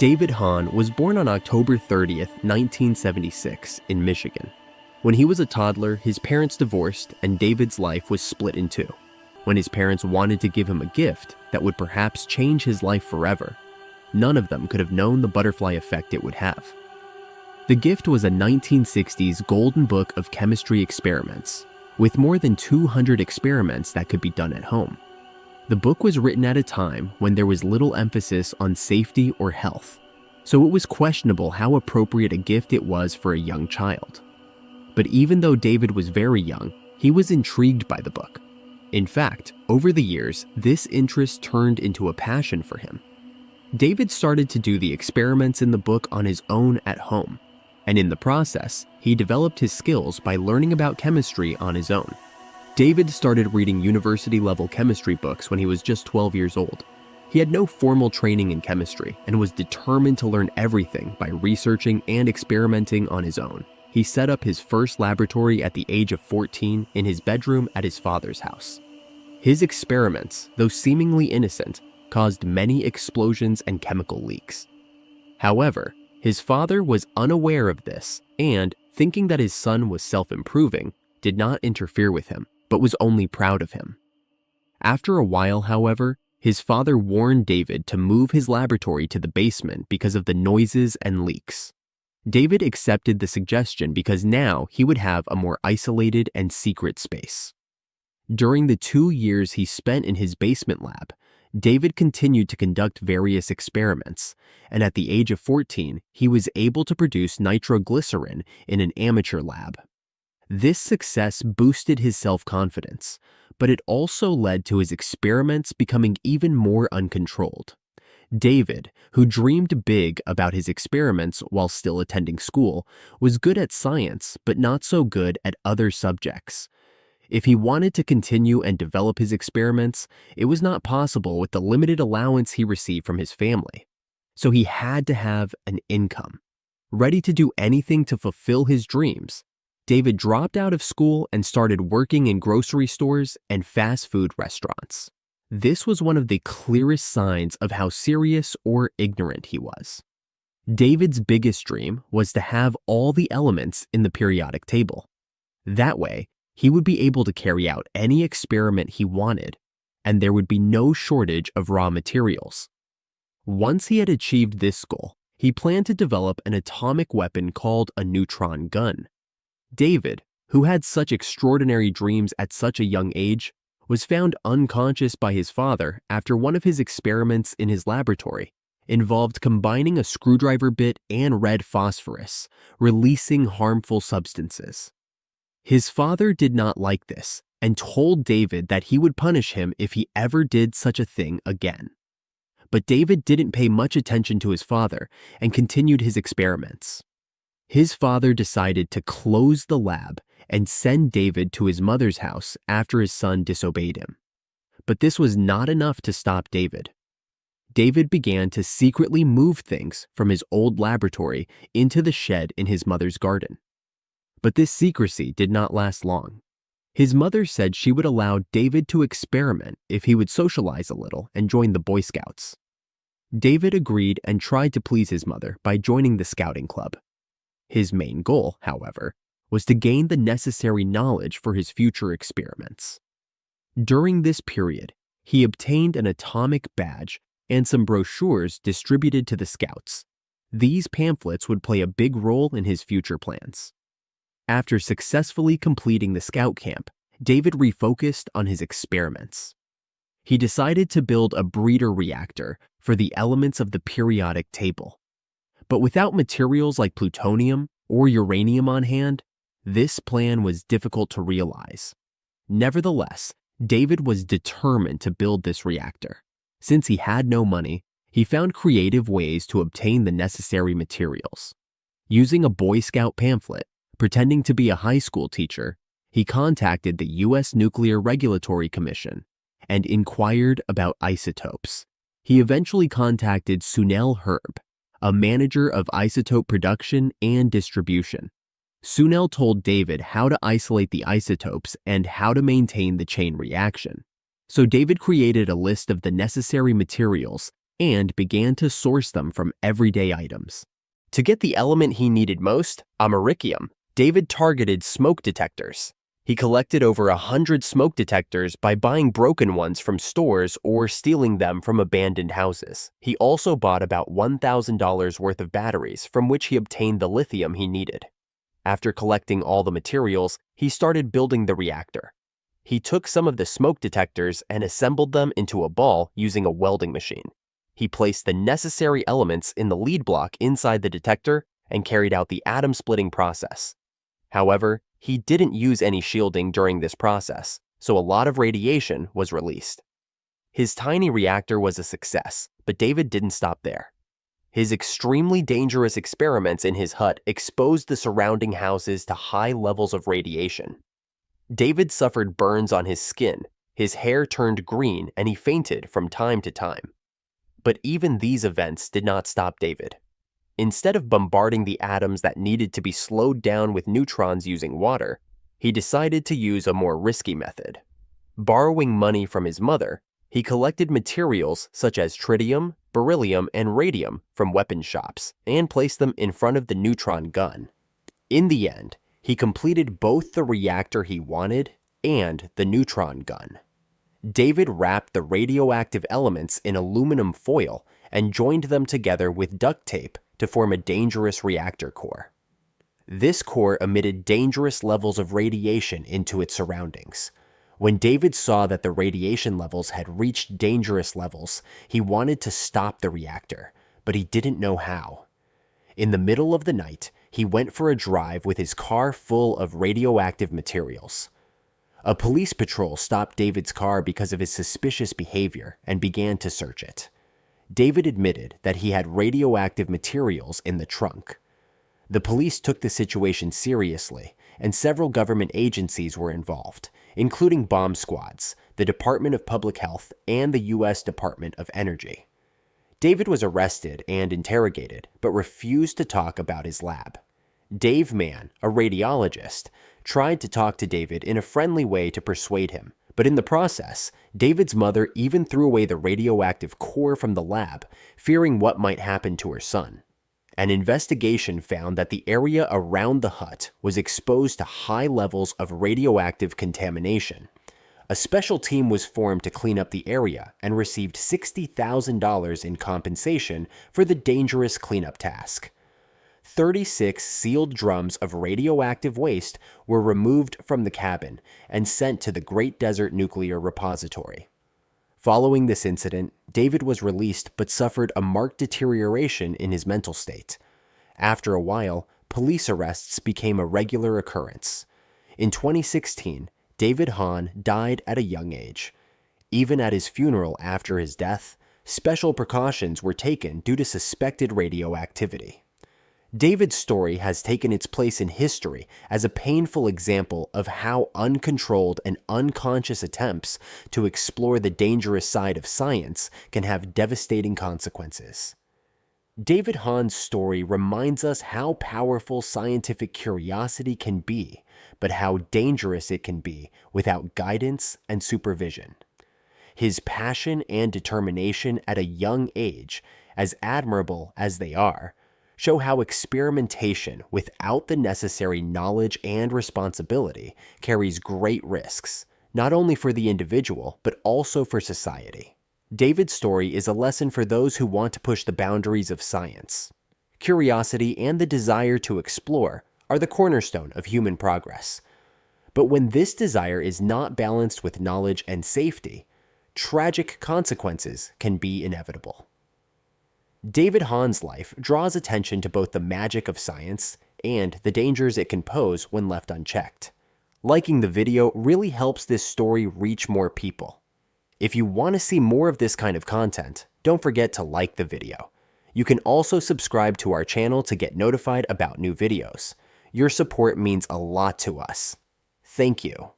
David Hahn was born on October 30th, 1976, in Michigan. When he was a toddler, his parents divorced and David's life was split in two. When his parents wanted to give him a gift that would perhaps change his life forever, none of them could have known the butterfly effect it would have. The gift was a 1960s Golden Book of Chemistry experiments, with more than 200 experiments that could be done at home. The book was written at a time when there was little emphasis on safety or health, so it was questionable how appropriate a gift it was for a young child. But even though David was very young, he was intrigued by the book. In fact, over the years, this interest turned into a passion for him. David started to do the experiments in the book on his own at home, and in the process, he developed his skills by learning about chemistry on his own. David started reading university-level chemistry books when he was just 12 years old. He had no formal training in chemistry and was determined to learn everything by researching and experimenting on his own. He set up his first laboratory at the age of 14 in his bedroom at his father's house. His experiments, though seemingly innocent, caused many explosions and chemical leaks. However, his father was unaware of this and, thinking that his son was self-improving, did not interfere with him, but was only proud of him. After a while, however, his father warned David to move his laboratory to the basement because of the noises and leaks. David accepted the suggestion because now he would have a more isolated and secret space. During the 2 years he spent in his basement lab, David continued to conduct various experiments, and at the age of 14, he was able to produce nitroglycerin in an amateur lab. This success boosted his self-confidence, but it also led to his experiments becoming even more uncontrolled. David, who dreamed big about his experiments while still attending school, was good at science but not so good at other subjects. If he wanted to continue and develop his experiments, it was not possible with the limited allowance he received from his family. So he had to have an income. Ready to do anything to fulfill his dreams, David dropped out of school and started working in grocery stores and fast food restaurants. This was one of the clearest signs of how serious or ignorant he was. David's biggest dream was to have all the elements in the periodic table. That way, he would be able to carry out any experiment he wanted, and there would be no shortage of raw materials. Once he had achieved this goal, he planned to develop an atomic weapon called a neutron gun. David, who had such extraordinary dreams at such a young age, was found unconscious by his father after one of his experiments in his laboratory involved combining a screwdriver bit and red phosphorus, releasing harmful substances. His father did not like this and told David that he would punish him if he ever did such a thing again. But David didn't pay much attention to his father and continued his experiments. His father decided to close the lab and send David to his mother's house after his son disobeyed him. But this was not enough to stop David. David began to secretly move things from his old laboratory into the shed in his mother's garden. But this secrecy did not last long. His mother said she would allow David to experiment if he would socialize a little and join the Boy Scouts. David agreed and tried to please his mother by joining the scouting club. His main goal, however, was to gain the necessary knowledge for his future experiments. During this period, he obtained an atomic badge and some brochures distributed to the scouts. These pamphlets would play a big role in his future plans. After successfully completing the scout camp, David refocused on his experiments. He decided to build a breeder reactor for the elements of the periodic table. But without materials like plutonium or uranium on hand, this plan was difficult to realize. Nevertheless, David was determined to build this reactor. Since he had no money, he found creative ways to obtain the necessary materials. Using a Boy Scout pamphlet, pretending to be a high school teacher, he contacted the U.S. Nuclear Regulatory Commission and inquired about isotopes. He eventually contacted Sunel Herb, a manager of isotope production and distribution. Sunel told David how to isolate the isotopes and how to maintain the chain reaction. So David created a list of the necessary materials and began to source them from everyday items. To get the element he needed most, americium, David targeted smoke detectors. He collected over 100 smoke detectors by buying broken ones from stores or stealing them from abandoned houses. He also bought about $1,000 worth of batteries from which he obtained the lithium he needed. After collecting all the materials, he started building the reactor. He took some of the smoke detectors and assembled them into a ball using a welding machine. He placed the necessary elements in the lead block inside the detector and carried out the atom-splitting process. However, he didn't use any shielding during this process, so a lot of radiation was released. His tiny reactor was a success, but David didn't stop there. His extremely dangerous experiments in his hut exposed the surrounding houses to high levels of radiation. David suffered burns on his skin, his hair turned green, and he fainted from time to time. But even these events did not stop David. Instead of bombarding the atoms that needed to be slowed down with neutrons using water, he decided to use a more risky method. Borrowing money from his mother, he collected materials such as tritium, beryllium, and radium from weapon shops and placed them in front of the neutron gun. In the end, he completed both the reactor he wanted and the neutron gun. David wrapped the radioactive elements in aluminum foil and joined them together with duct tape to form a dangerous reactor core. This core emitted dangerous levels of radiation into its surroundings. When David saw that the radiation levels had reached dangerous levels, he wanted to stop the reactor, but he didn't know how. In the middle of the night, he went for a drive with his car full of radioactive materials. A police patrol stopped David's car because of his suspicious behavior and began to search it. David admitted that he had radioactive materials in the trunk. The police took the situation seriously, and several government agencies were involved, including bomb squads, the Department of Public Health, and the U.S. Department of Energy. David was arrested and interrogated, but refused to talk about his lab. Dave Mann, a radiologist, tried to talk to David in a friendly way to persuade him, but in the process, David's mother even threw away the radioactive core from the lab, fearing what might happen to her son. An investigation found that the area around the hut was exposed to high levels of radioactive contamination. A special team was formed to clean up the area and received $60,000 in compensation for the dangerous cleanup task. 36 sealed drums of radioactive waste were removed from the cabin and sent to the Great Desert Nuclear Repository. Following this incident, David was released but suffered a marked deterioration in his mental state. After a while, police arrests became a regular occurrence. In 2016, David Hahn died at a young age. Even at his funeral after his death, special precautions were taken due to suspected radioactivity. David's story has taken its place in history as a painful example of how uncontrolled and unconscious attempts to explore the dangerous side of science can have devastating consequences. David Hahn's story reminds us how powerful scientific curiosity can be, but how dangerous it can be without guidance and supervision. His passion and determination at a young age, as admirable as they are, show how experimentation without the necessary knowledge and responsibility carries great risks, not only for the individual, but also for society. David's story is a lesson for those who want to push the boundaries of science. Curiosity and the desire to explore are the cornerstone of human progress. But when this desire is not balanced with knowledge and safety, tragic consequences can be inevitable. David Hahn's life draws attention to both the magic of science and the dangers it can pose when left unchecked. Liking the video really helps this story reach more people. If you want to see more of this kind of content, don't forget to like the video. You can also subscribe to our channel to get notified about new videos. Your support means a lot to us. Thank you.